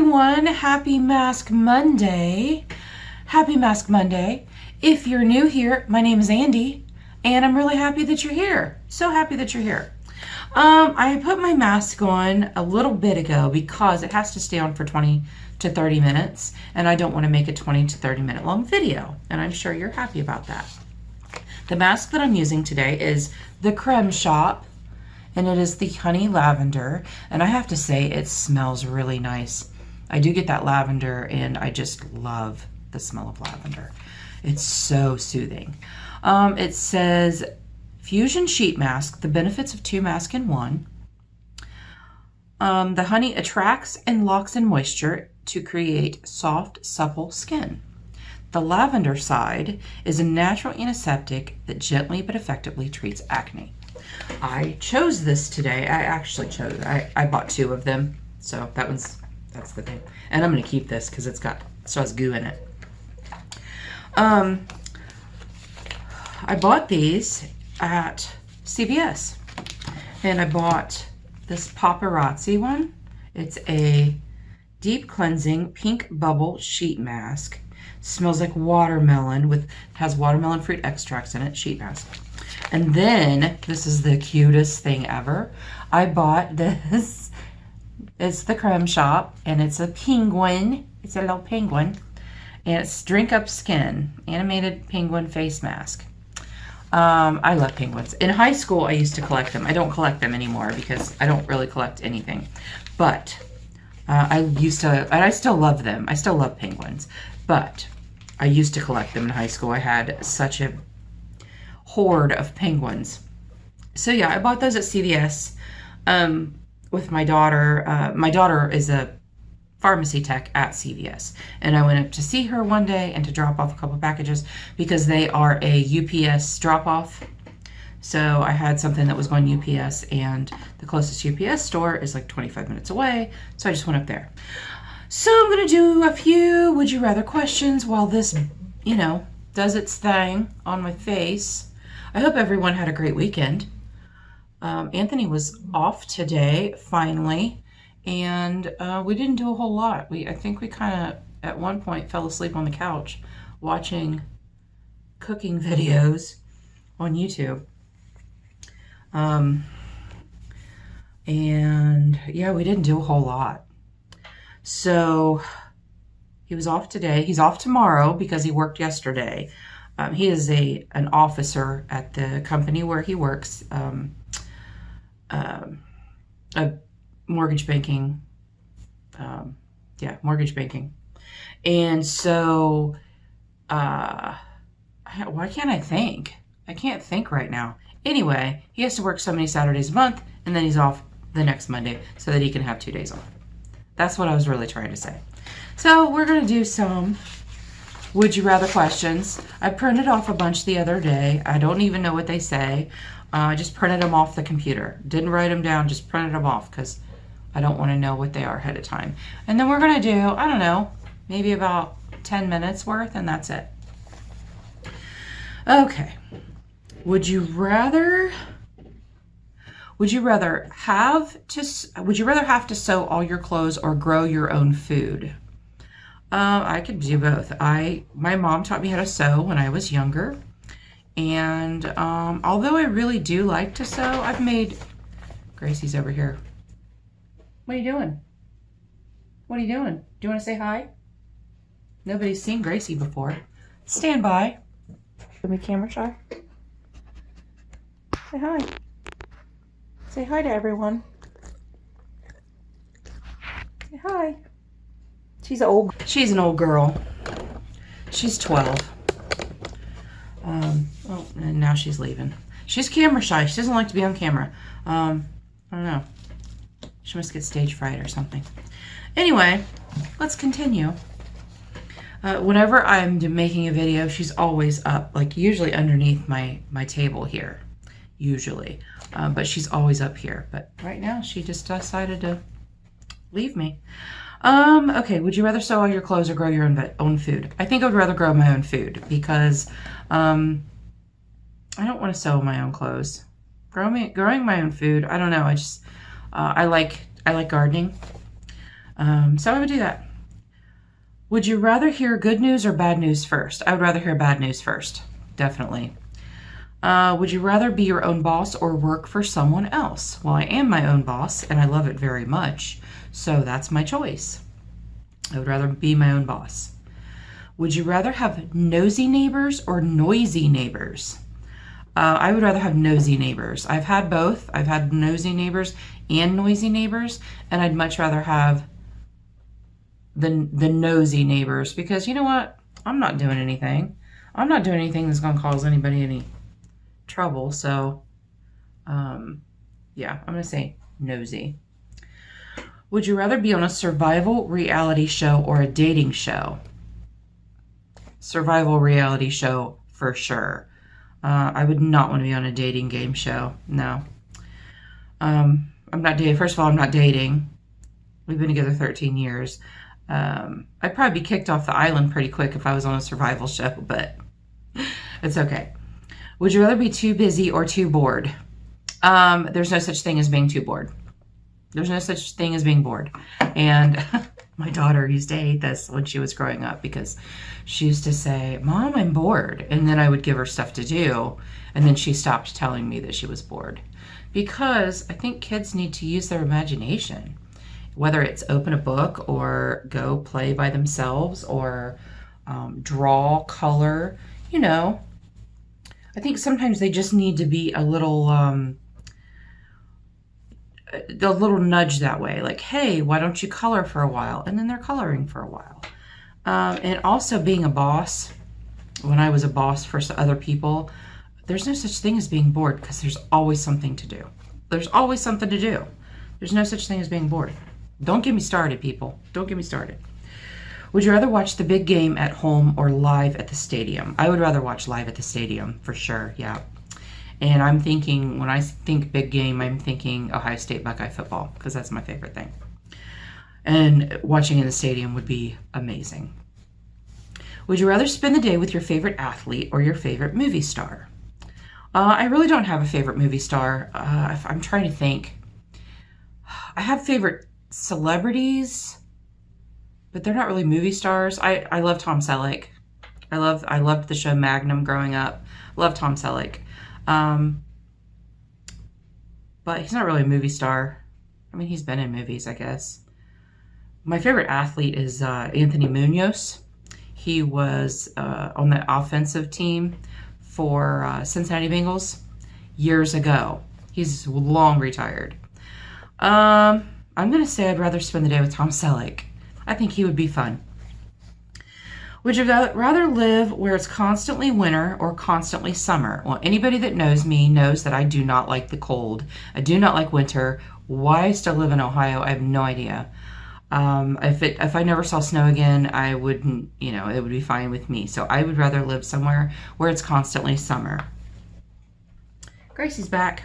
everyone. Happy Mask Monday. Happy Mask Monday. If you're new here, my name is Andy, and I'm really happy that you're here. So happy that you're here. I put my mask on a little bit ago because it has to stay on for 20 to 30 minutes, and I don't want to make a 20 to 30 minute long video, and I'm sure you're happy about that. The mask that I'm using today is the Creme Shop, and it is the Honey Lavender, and I have to say it smells really nice. I do get that lavender, and I just love the smell of lavender. It's so soothing. It says Fusion Sheet Mask, the benefits of 2 masks in 1. The honey attracts and locks in moisture to create soft, supple skin. The lavender side is a natural antiseptic that gently but effectively treats acne. I chose this today. I bought 2 of them, so that's the thing. And I'm gonna keep this because it has goo in it. I bought these at CVS, and I bought this Paparazzi one. It's a deep cleansing pink bubble sheet mask. Smells like watermelon has watermelon fruit extracts in it, sheet mask. And then, this is the cutest thing ever. I bought this. It's the Creme Shop, and it's a penguin. It's a little penguin. And it's Drink Up Skin, animated penguin face mask. I love penguins. In high school, I used to collect them. I don't collect them anymore because I don't really collect anything. But I used to, and I still love them. I still love penguins. But I used to collect them in high school. I had such a horde of penguins. So yeah, I bought those at CVS with my daughter. My daughter is a pharmacy tech at CVS, and I went up to see her one day and to drop off a couple packages because they are a UPS drop off. So I had something that was going UPS, and the closest UPS store is like 25 minutes away, so I just went up there. So I'm gonna do a few would you rather questions while this, does its thing on my face. I hope everyone had a great weekend. Anthony was off today, finally, and we didn't do a whole lot. I think we kind of, at one point, fell asleep on the couch watching cooking videos on YouTube. And yeah, we didn't do a whole lot. So he was off today. He's off tomorrow because he worked yesterday. He is an officer at the company where he works, a mortgage banking, mortgage banking. And so, why can't I think? I can't think right now. Anyway, he has to work so many Saturdays a month, and then he's off the next Monday so that he can have 2 days off. That's what I was really trying to say. So we're going to do some would you rather questions. I printed off a bunch the other day. I don't even know what they say. I just printed them off the computer. Didn't write them down, just printed them off because I don't want to know what they are ahead of time. And then we're going to do, I don't know, maybe about 10 minutes worth, and that's it. Okay. Would you rather have to sew all your clothes or grow your own food? I could do both. My mom taught me how to sew when I was younger. And although I really do like to sew, Gracie's over here. What are you doing? What are you doing? Do you want to say hi? Nobody's seen Gracie before. Stand by. Let me camera shy. Say hi. Say hi to everyone. Say hi. She's an old girl. She's 12. And now she's leaving. She's camera shy. She doesn't like to be on camera. I don't know. She must get stage fright or something. Anyway, let's continue. Whenever I'm making a video, she's always up, like usually underneath my table here. Usually. But she's always up here. But right now, she just decided to leave me. Okay, would you rather sew all your clothes or grow your own food? I think I would rather grow my own food because I don't want to sew my own clothes. Growing my own food, I don't know. I like gardening. So I would do that. Would you rather hear good news or bad news first? I would rather hear bad news first, definitely. Would you rather be your own boss or work for someone else? Well, I am my own boss and I love it very much, so that's my choice. I would rather be my own boss. Would you rather have nosy neighbors or noisy neighbors? I would rather have nosy neighbors. I've had both. I've had nosy neighbors and noisy neighbors, and I'd much rather have the nosy neighbors because you know what? I'm not doing anything. I'm not doing anything that's going to cause anybody any trouble. So, yeah, I'm going to say nosy. Would you rather be on a survival reality show or a dating show? Survival reality show for sure. I would not want to be on a dating game show. No. I'm not dating. First of all, I'm not dating. We've been together 13 years. I'd probably be kicked off the island pretty quick if I was on a survival show, but it's okay. Would you rather be too busy or too bored? There's no such thing as being too bored. There's no such thing as being bored. And my daughter used to hate this when she was growing up because she used to say, Mom, I'm bored. And then I would give her stuff to do. And then she stopped telling me that she was bored. Because I think kids need to use their imagination. Whether it's open a book or go play by themselves or draw, color, you know. I think sometimes they just need to be a little nudge that way. Like, hey, why don't you color for a while? And then they're coloring for a while. And also being a boss, when I was a boss for other people, there's no such thing as being bored because there's always something to do. There's always something to do. There's no such thing as being bored. Don't get me started, people. Don't get me started. Would you rather watch the big game at home or live at the stadium? I would rather watch live at the stadium for sure, yeah. And I'm thinking, when I think big game, I'm thinking Ohio State Buckeye football because that's my favorite thing. And watching in the stadium would be amazing. Would you rather spend the day with your favorite athlete or your favorite movie star? I really don't have a favorite movie star. I'm trying to think. I have favorite celebrities, but they're not really movie stars. I love Tom Selleck. I loved the show Magnum growing up. Love Tom Selleck. But he's not really a movie star. I mean, he's been in movies, I guess. My favorite athlete is Anthony Munoz. He was on the offensive team for Cincinnati Bengals years ago. He's long retired. I'm going to say I'd rather spend the day with Tom Selleck. I think he would be fun. Would you rather live where it's constantly winter or constantly summer? Well, anybody that knows me knows that I do not like the cold. I do not like winter. Why I still live in Ohio, I have no idea. If I never saw snow again, I wouldn't, it would be fine with me. So I would rather live somewhere where it's constantly summer. Gracie's back.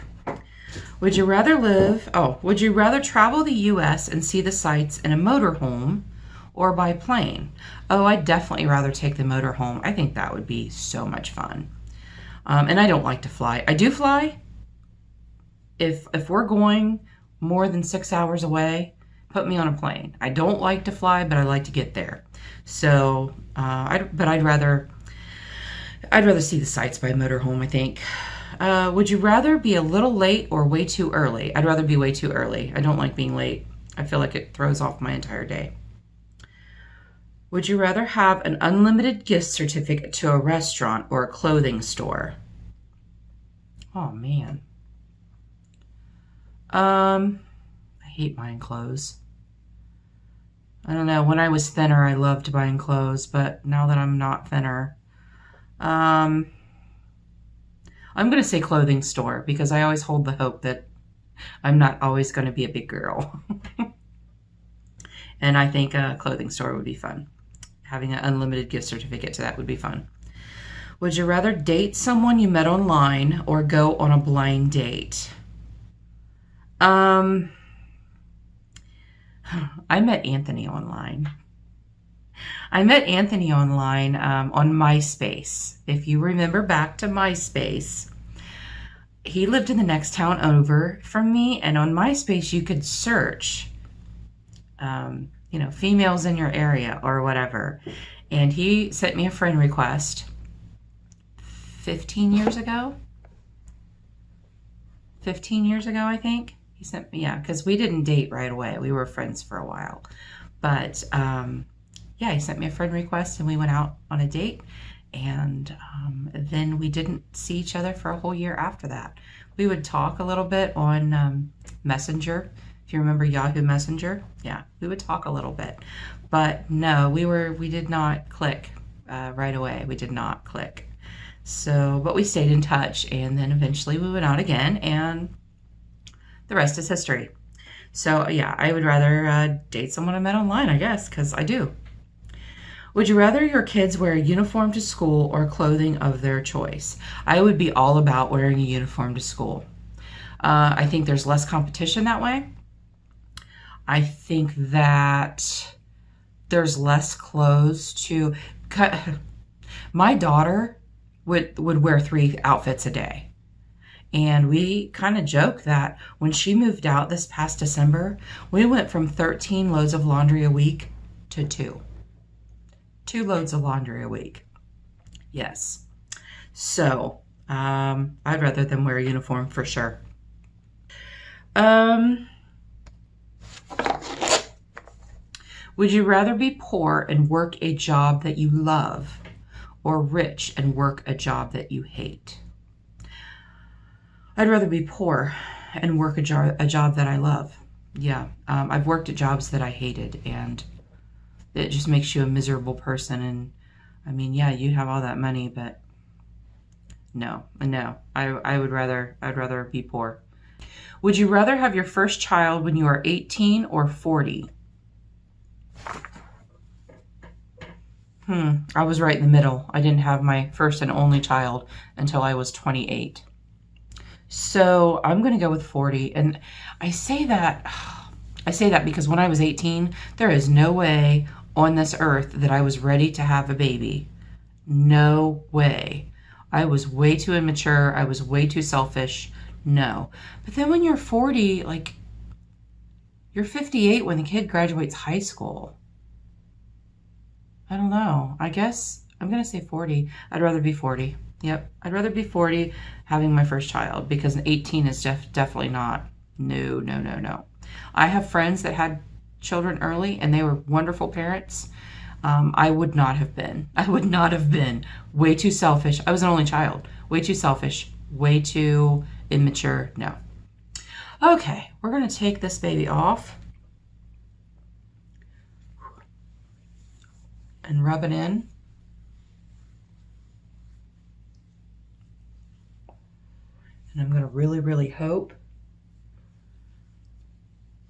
Would you rather travel the U.S. and see the sights in a motorhome or by plane? Oh, I'd definitely rather take the motorhome. I think that would be so much fun. And I don't like to fly. I do fly. If we're going more than 6 hours away, put me on a plane. I don't like to fly, but I like to get there. So, I'd rather see the sights by motorhome, I think. Would you rather be a little late or way too early? I'd rather be way too early. I don't like being late. I feel like it throws off my entire day. Would you rather have an unlimited gift certificate to a restaurant or a clothing store? Oh, man. I hate buying clothes. I don't know. When I was thinner, I loved buying clothes, but now that I'm not thinner, I'm going to say clothing store because I always hold the hope that I'm not always going to be a big girl. And I think a clothing store would be fun. Having an unlimited gift certificate to that would be fun. Would you rather date someone you met online or go on a blind date? I met Anthony online. On MySpace. If you remember back to MySpace, he lived in the next town over from me, and on MySpace you could search. you know, females in your area or whatever. And he sent me a friend request 15 years ago. 15 years ago, I think. He sent me, yeah, because we didn't date right away. We were friends for a while. But yeah, he sent me a friend request and we went out on a date. And then we didn't see each other for a whole year after that. We would talk a little bit on Messenger. If you remember Yahoo Messenger, yeah, we would talk a little bit. But no, we did not click right away. We did not click. So, but we stayed in touch, and then eventually we went out again, and the rest is history. So yeah, I would rather date someone I met online, I guess, because I do. Would you rather your kids wear a uniform to school or clothing of their choice? I would be all about wearing a uniform to school. I think there's less competition that way. I think that there's less clothes to cut. My daughter would wear 3 outfits a day. And we kind of joke that when she moved out this past December, we went from 13 loads of laundry a week to 2. 2 loads of laundry a week. Yes. So, I'd rather them wear a uniform for sure. Would you rather be poor and work a job that you love, or rich and work a job that you hate? I'd rather be poor and work a job that I love. Yeah, I've worked at jobs that I hated, and it just makes you a miserable person. And I mean, yeah, you'd have all that money, but no, I'd rather be poor. Would you rather have your first child when you are 18 or 40? I was right in the middle. I didn't have my first and only child until I was 28. So I'm going to go with 40. And I say that because when I was 18, there is no way on this earth that I was ready to have a baby. No way. I was way too immature. I was way too selfish. No. But then when you're 40, like, you're 58 when the kid graduates high school. I don't know. I guess I'm going to say 40. I'd rather be 40. Yep. I'd rather be 40 having my first child, because 18 is definitely not. No. I have friends that had children early and they were wonderful parents. I would not have been. I would not have been. Way too selfish. I was an only child. Way too selfish. Way too immature. No. Okay. We're going to take this baby off and rub it in. And I'm going to really, really hope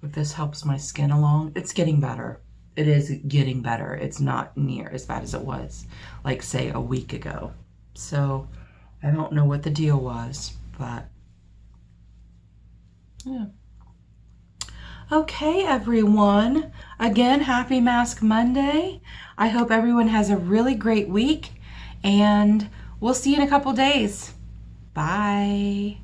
that this helps my skin along. It's getting better. It is getting better. It's not near as bad as it was, like, say, a week ago. So I don't know what the deal was, but yeah. Okay, everyone. Again, happy Mask Monday. I hope everyone has a really great week, and we'll see you in a couple days. Bye.